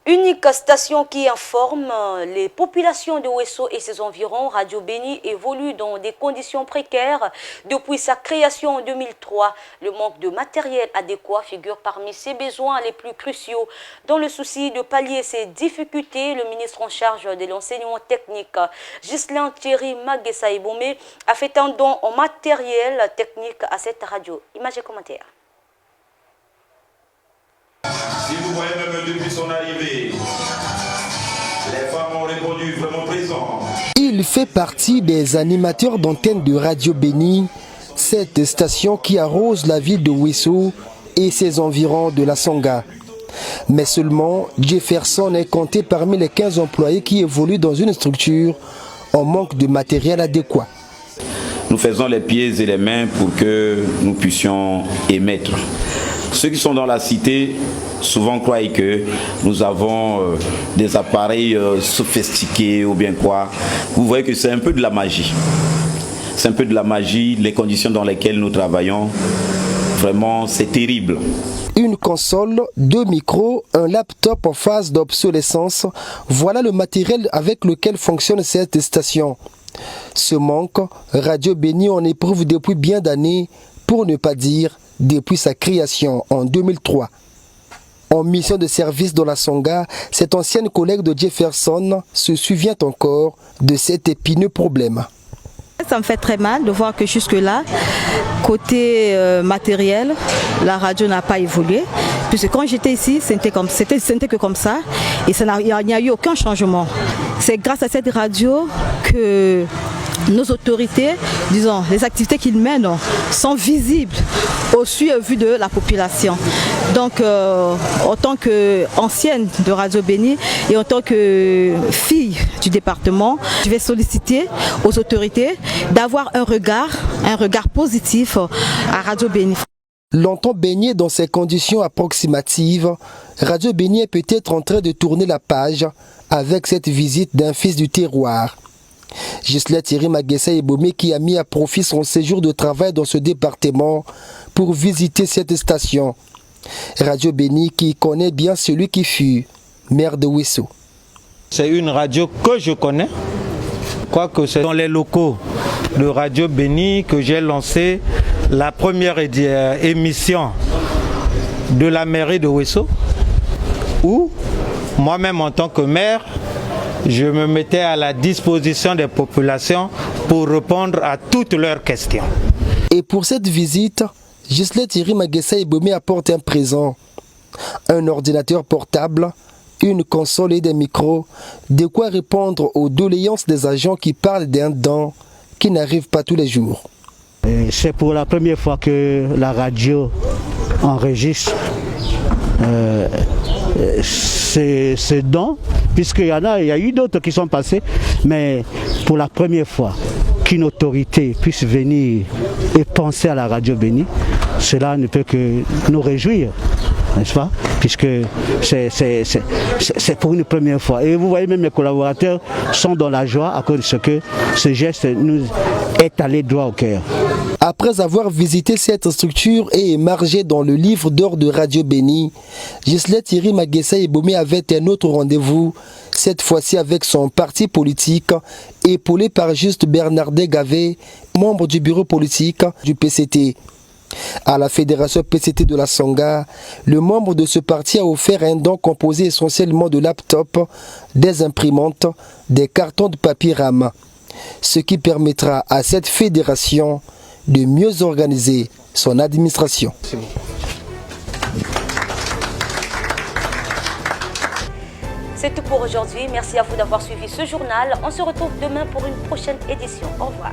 Unique station qui informe les populations de Ouesso et ses environs, Radio Béni évolue dans des conditions précaires depuis sa création en 2003. Le manque de matériel adéquat figure parmi ses besoins les plus cruciaux. Dans le souci de pallier ces difficultés, le ministre en charge de l'enseignement technique, Ghislain Thierry Maguessa-Ebomé, a fait un don en matériel technique à cette radio. Images et commentaires. Si vous voyez même depuis son arrivée, les femmes ont répondu vraiment présent. Il fait partie des animateurs d'antenne de Radio Béni, cette station qui arrose la ville de Ouesso et ses environs de la Songa. Mais seulement Jefferson est compté parmi les 15 employés qui évoluent dans une structure en manque de matériel adéquat. Nous faisons les pieds et les mains pour que nous puissions émettre. Ceux qui sont dans la cité souvent croient que nous avons des appareils sophistiqués ou bien quoi. Vous voyez que c'est un peu de la magie. C'est un peu de la magie, les conditions dans lesquelles nous travaillons. Vraiment, c'est terrible. Une console, 2 micros, un laptop en phase d'obsolescence. Voilà le matériel avec lequel fonctionne cette station. Ce manque, Radio Béni en éprouve depuis bien d'années, pour ne pas dire depuis sa création en 2003. En mission de service dans la Songa, cette ancienne collègue de Jefferson se souvient encore de cet épineux problème. Ça me fait très mal de voir que jusque-là, côté matériel, la radio n'a pas évolué. Puisque quand j'étais ici, c'était que comme ça et il n'y a eu aucun changement. C'est grâce à cette radio que nos autorités, disons, les activités qu'ils mènent sont visibles au vu de la population. Donc, en tant qu'ancienne de Radio Béni et en tant que fille du département, je vais solliciter aux autorités d'avoir un regard positif à Radio Béni. Longtemps baigné dans ces conditions approximatives, Radio Béni est peut-être en train de tourner la page avec cette visite d'un fils du terroir. Ghislain Thierry Maguessa-Ebomé qui a mis à profit son séjour de travail dans ce département pour visiter cette station. Radio Béni qui connaît bien celui qui fut maire de Ouesso. C'est une radio que je connais, quoique c'est dans les locaux de Radio Béni que j'ai lancé la première émission de la mairie de Ouesso, où moi-même en tant que maire, je me mettais à la disposition des populations pour répondre à toutes leurs questions. Et pour cette visite, Ghislain Thierry Maguessa-Ebomé apporte un présent. Un ordinateur portable, une console et des micros, de quoi répondre aux doléances des agents qui parlent d'un don qui n'arrive pas tous les jours. C'est pour la première fois que la radio enregistre ces dons, puisqu'il y a eu d'autres qui sont passés, mais pour la première fois qu'une autorité puisse venir et penser à la Radio Béni, cela ne peut que nous réjouir, n'est-ce pas? Puisque c'est pour une première fois. Et vous voyez, même mes collaborateurs sont dans la joie à cause de ce que ce geste nous est allé droit au cœur. Après avoir visité cette structure et émargé dans le livre d'or de Radio Béni, Ghislain Thierry Maguessa-Ebomé avait un autre rendez-vous, cette fois-ci avec son parti politique, épaulé par Juste Bernardet Gavé, membre du bureau politique du PCT. À la fédération PCT de la Songa, le membre de ce parti a offert un don composé essentiellement de laptops, des imprimantes, des cartons de papier RAM, ce qui permettra à cette fédération de mieux organiser son administration. C'est tout pour aujourd'hui. Merci à vous d'avoir suivi ce journal. On se retrouve demain pour une prochaine édition. Au revoir.